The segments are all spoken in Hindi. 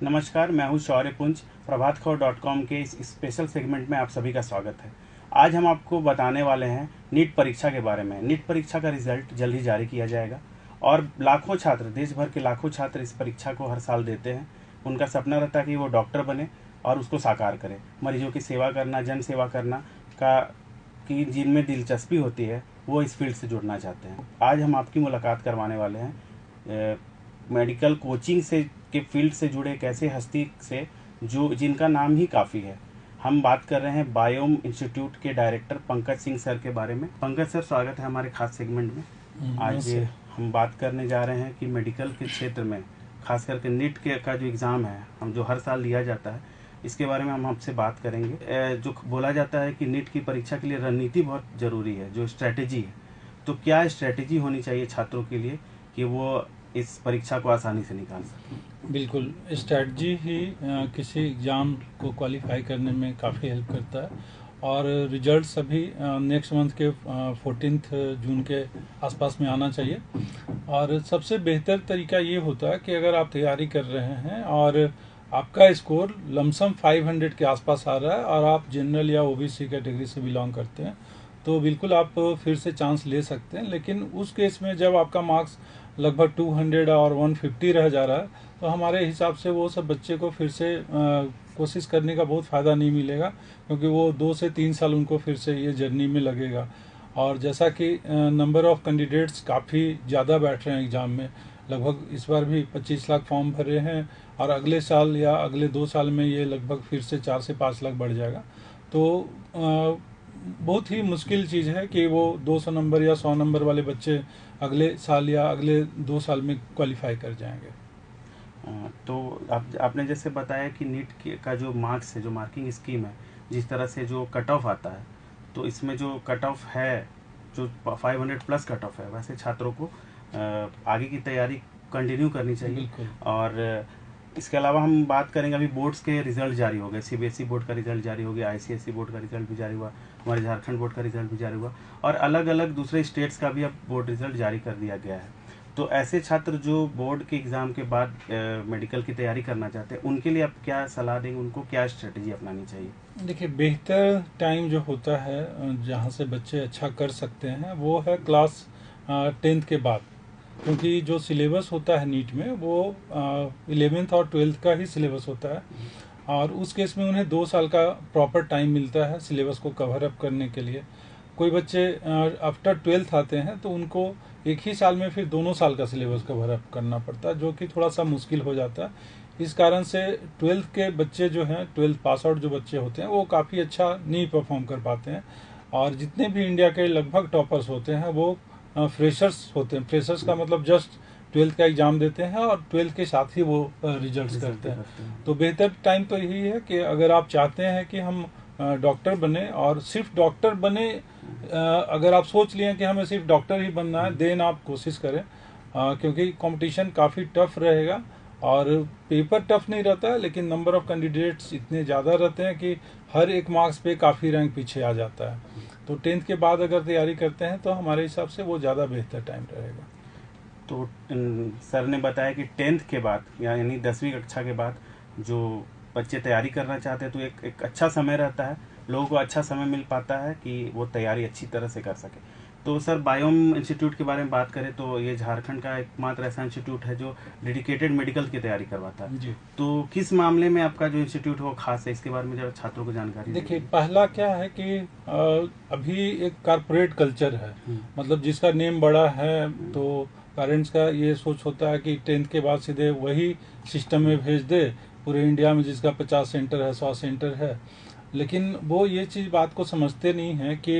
नमस्कार, मैं हूं शौर्यपुंज। प्रभातखबर.com के इस स्पेशल सेगमेंट में आप सभी का स्वागत है। आज हम आपको बताने वाले हैं नीट परीक्षा के बारे में। नीट परीक्षा का रिजल्ट जल्द ही जारी किया जाएगा और लाखों छात्र, देश भर के लाखों छात्र इस परीक्षा को हर साल देते हैं। उनका सपना रहता है कि वो डॉक्टर बने और उसको साकार करें। मरीजों की सेवा करना, जन सेवा करना का की जिनमें दिलचस्पी होती है वो इस फील्ड से जुड़ना चाहते हैं। आज हम आपकी मुलाकात करवाने वाले हैं मेडिकल कोचिंग से के फील्ड से जुड़े एक ऐसे हस्ती से जो जिनका नाम ही काफ़ी है। हम बात कर रहे हैं बायोम इंस्टीट्यूट के डायरेक्टर पंकज सिंह सर के बारे में। पंकज सर, स्वागत है हमारे खास सेगमेंट में। आज हम बात करने जा रहे हैं कि मेडिकल के क्षेत्र में खास करके नीट के का जो एग्ज़ाम है, हम जो हर साल लिया जाता है, इसके बारे में हम आपसे बात करेंगे। जो बोला जाता है कि नीट की परीक्षा के लिए रणनीति बहुत ज़रूरी है, जो स्ट्रैटेजी है। तो क्या स्ट्रैटेजी होनी चाहिए छात्रों के लिए कि वो इस परीक्षा को आसानी से निकाल सकें? बिल्कुल, स्ट्रैटेजी ही किसी एग्ज़ाम को क्वालिफाई करने में काफ़ी हेल्प करता है। और रिजल्ट्स अभी नेक्स्ट मंथ के 14 जून के आसपास में आना चाहिए। और सबसे बेहतर तरीका ये होता है कि अगर आप तैयारी कर रहे हैं और आपका स्कोर लमसम 500 के आसपास आ रहा है और आप जनरल या ओबीसी कैटेगरी से बिलोंग करते हैं, तो बिल्कुल आप फिर से चांस ले सकते हैं। लेकिन उस केस में जब आपका मार्क्स लगभग 200 और 150 रह जा रहा है, तो हमारे हिसाब से वो सब बच्चे को फिर से कोशिश करने का बहुत फ़ायदा नहीं मिलेगा, क्योंकि वो 2 से 3 साल उनको फिर से ये जर्नी में लगेगा। और जैसा कि नंबर ऑफ़ कैंडिडेट्स काफ़ी ज़्यादा बैठ रहे हैं एग्ज़ाम में, लगभग इस बार भी 25 लाख फॉर्म भरे हैं और अगले साल या अगले 2 साल में ये लगभग फिर से 4 से 5 लाख बढ़ जाएगा। तो बहुत ही मुश्किल चीज़ है कि वो 200 नंबर या 100 नंबर वाले बच्चे अगले साल या अगले 2 साल में क्वालिफाई कर जाएंगे। तो आपने जैसे बताया कि नीट का जो मार्क्स है, जो मार्किंग स्कीम है, जिस तरह से जो कट ऑफ आता है, तो इसमें जो कट ऑफ है, जो 500 प्लस कट ऑफ है, वैसे छात्रों को आगे की तैयारी कंटिन्यू करनी चाहिए। और इसके अलावा हम बात करेंगे, अभी बोर्ड्स के रिजल्ट जारी हो गए। सीबीएसई बोर्ड का रिजल्ट जारी हो गया, आईसीएसई बोर्ड का रिजल्ट भी जारी हुआ, हमारे झारखंड बोर्ड का रिजल्ट भी जारी हुआ और अलग अलग दूसरे स्टेट्स का भी अब बोर्ड रिजल्ट जारी कर दिया गया है। तो ऐसे छात्र जो बोर्ड के एग्ज़ाम के बाद मेडिकल की तैयारी करना चाहते हैं, उनके लिए आप क्या सलाह देंगे? उनको क्या स्ट्रेटजी अपनानी चाहिए? देखिए, बेहतर टाइम जो होता है जहाँ से बच्चे अच्छा कर सकते हैं वो है क्लास 10th के बाद, क्योंकि जो सिलेबस होता है नीट में वो 11th और 12th का ही सिलेबस होता है। और उस केस में उन्हें 2 साल का प्रॉपर टाइम मिलता है सिलेबस को कवर अप करने के लिए। कोई बच्चे आफ्टर 12th आते हैं तो उनको एक ही साल में फिर दोनों साल का सिलेबस कवर अप करना पड़ता है, जो कि थोड़ा सा मुश्किल हो जाता है। इस कारण से 12th के बच्चे जो हैं, 12th पास आउट जो बच्चे होते हैं, वो काफ़ी अच्छा नहीं परफॉर्म कर पाते हैं। और जितने भी इंडिया के लगभग टॉपर्स होते हैं वो फ्रेशर्स होते हैं। फ्रेशर्स का मतलब जस्ट 12th का एग्ज़ाम देते हैं और 12th के साथ ही वो रिजल्ट्स करते हैं। तो बेहतर टाइम तो यही है कि अगर आप चाहते हैं कि हम डॉक्टर बने और सिर्फ डॉक्टर बने, अगर आप सोच लिए कि हमें सिर्फ डॉक्टर ही बनना है, देन आप कोशिश करें, क्योंकि कंपटीशन काफ़ी टफ रहेगा। और पेपर टफ नहीं रहता है, लेकिन नंबर ऑफ कैंडिडेट्स इतने ज़्यादा रहते हैं कि हर एक मार्क्स पे काफ़ी रैंक पीछे आ जाता है। तो 10th के बाद अगर तैयारी करते हैं तो हमारे हिसाब से वो ज़्यादा बेहतर टाइम रहेगा। तो सर ने बताया कि 10th के बाद यानी 10वीं कक्षा के बाद जो बच्चे तैयारी करना चाहते हैं, तो एक अच्छा समय रहता है, लोगों को अच्छा समय मिल पाता है कि वो तैयारी अच्छी तरह से कर सके। तो सर, बायोम इंस्टीट्यूट के बारे में बात करें तो ये झारखंड का एकमात्र ऐसा इंस्टीट्यूट है जो डेडिकेटेड मेडिकल की तैयारी करवाता है। जी। तो किस मामले में आपका जो इंस्टीट्यूट है वो खास है? इसके बारे में जरा छात्रों को जानकारी देखिए, पहला क्या है कि अभी एक कारपोरेट कल्चर है, मतलब जिसका नेम बड़ा है, तो पेरेंट्स का ये सोच होता है कि 10th के बाद सीधे वही सिस्टम में भेज दे, पूरे इंडिया में जिसका 50 सेंटर है, 100 सेंटर है। लेकिन वो ये चीज़ बात को समझते नहीं हैं कि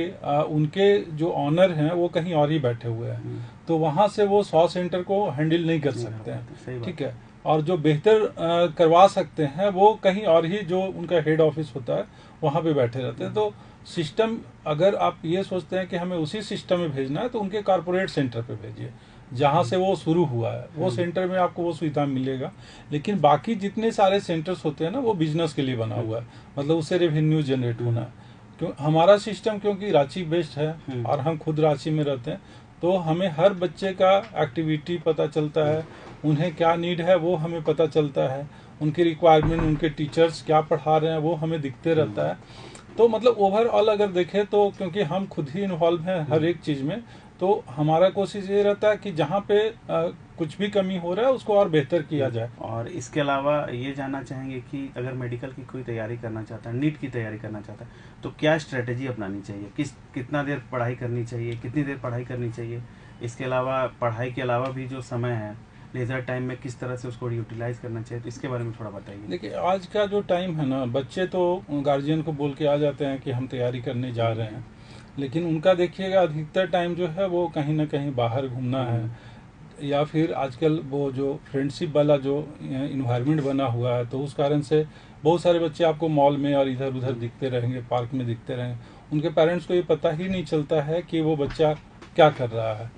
उनके जो ऑनर हैं वो कहीं और ही बैठे हुए हैं, तो वहाँ से वो 100 सेंटर को हैंडल नहीं कर सकते हैं। ठीक है। और जो बेहतर करवा सकते हैं वो कहीं और ही, जो उनका हेड ऑफिस होता है, वहाँ पे बैठे रहते हैं। तो सिस्टम, अगर आप ये सोचते हैं कि हमें उसी सिस्टम में भेजना है, तो उनके कारपोरेट सेंटर पे भेजिए जहाँ से वो शुरू हुआ है, वो सेंटर में आपको वो सुविधा मिलेगा। लेकिन बाकी जितने सारे सेंटर्स होते हैं ना, वो बिजनेस के लिए बना हुआ है, मतलब उससे रेवेन्यू जनरेट होना है। क्यों हमारा सिस्टम, क्योंकि रांची बेस्ड है और हम खुद रांची में रहते हैं, तो हमें हर बच्चे का एक्टिविटी पता चलता है, उन्हें क्या नीड है वो हमें पता चलता है, उनकी रिक्वायरमेंट, उनके टीचर्स क्या पढ़ा रहे हैं वो हमें दिखते रहता है। तो मतलब ओवरऑल अगर देखें तो क्योंकि हम खुद ही इन्वॉल्व हैं हर एक चीज़ में, तो हमारा कोशिश ये रहता है कि जहाँ पे कुछ भी कमी हो रहा है उसको और बेहतर किया जाए। और इसके अलावा ये जानना चाहेंगे कि अगर मेडिकल की कोई तैयारी करना चाहता है, नीट की तैयारी करना चाहता है, तो क्या स्ट्रेटेजी अपनानी चाहिए, कितना देर पढ़ाई करनी चाहिए, कितनी देर पढ़ाई करनी चाहिए? इसके अलावा पढ़ाई के अलावा भी जो समय है लेजर टाइम में किस तरह से उसको यूटिलाइज करना चाहिए, तो इसके बारे में थोड़ा बताइए। देखिए आज का जो टाइम है ना, बच्चे तो गार्जियन को बोल के आ जाते हैं कि हम तैयारी करने जा रहे हैं, लेकिन उनका देखिएगा अधिकतर टाइम जो है वो कहीं ना कहीं बाहर घूमना है, या फिर आजकल वो जो फ्रेंडशिप वाला जो इन्वायरमेंट बना हुआ है, तो उस कारण से बहुत सारे बच्चे आपको मॉल में और इधर उधर दिखते रहेंगे, पार्क में दिखते रहेंगे। उनके पेरेंट्स को ये पता ही नहीं चलता है कि वो बच्चा क्या कर रहा है।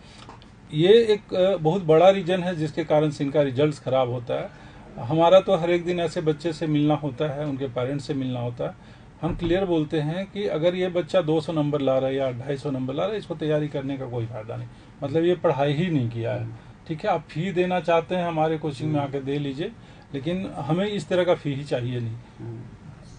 ये एक बहुत बड़ा रीजन है जिसके कारण से इनका रिजल्ट खराब होता है। हमारा तो हर एक दिन ऐसे बच्चे से मिलना होता है, उनके पेरेंट्स से मिलना होता है। हम क्लियर बोलते हैं कि अगर ये बच्चा 200 नंबर ला रहा है या 250 नंबर ला रहा है, इसको तैयारी करने का कोई फायदा नहीं, मतलब ये पढ़ाई ही नहीं किया है। ठीक है, आप फी देना चाहते हैं हमारे कोचिंग में आकर दे लीजिए, लेकिन हमें इस तरह का फी ही चाहिए नहीं।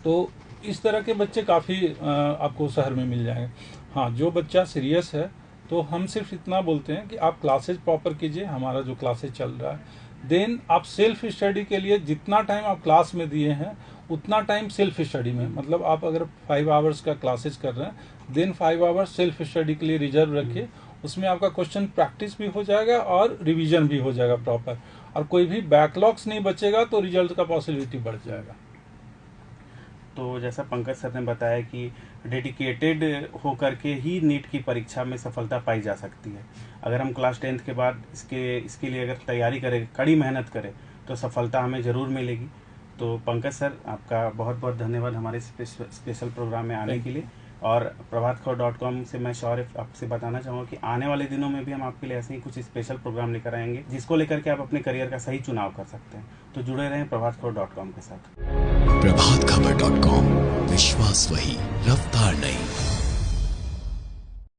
तो इस तरह के बच्चे काफ़ी आपको शहर में मिल जाएंगे। हाँ, जो बच्चा सीरियस है तो हम सिर्फ इतना बोलते हैं कि आप क्लासेज प्रॉपर कीजिए, हमारा जो क्लासेज चल रहा है, देन आप सेल्फ स्टडी के लिए जितना टाइम आप क्लास में दिए हैं उतना टाइम सेल्फ स्टडी में, मतलब आप अगर 5 आवर्स का क्लासेज कर रहे हैं, देन 5 आवर्स सेल्फ स्टडी के लिए रिजर्व रखिए। उसमें आपका क्वेश्चन प्रैक्टिस भी हो जाएगा और रिवीजन भी हो जाएगा प्रॉपर, और कोई भी बैकलॉग्स नहीं बचेगा, तो रिजल्ट का पॉसिबिलिटी बढ़ जाएगा। तो जैसा पंकज सर ने बताया कि डेडिकेटेड होकर के ही नीट की परीक्षा में सफलता पाई जा सकती है। अगर हम क्लास 10th के बाद इसके लिए अगर तैयारी करें, कड़ी मेहनत करें, तो सफलता हमें ज़रूर मिलेगी। तो पंकज सर, आपका बहुत बहुत धन्यवाद हमारे स्पेशल प्रोग्राम में आने के लिए। और प्रभातखबर.com से मैं श्योर आपसे बताना चाहूँगा कि आने वाले दिनों में भी हम आपके लिए ऐसे ही कुछ स्पेशल प्रोग्राम लेकर आएंगे, जिसको लेकर के आप अपने करियर का सही चुनाव कर सकते हैं। तो जुड़े रहें प्रभातखबर.com के साथ। प्रभातखबर.com, विश्वास वही, रफ्तार नहीं।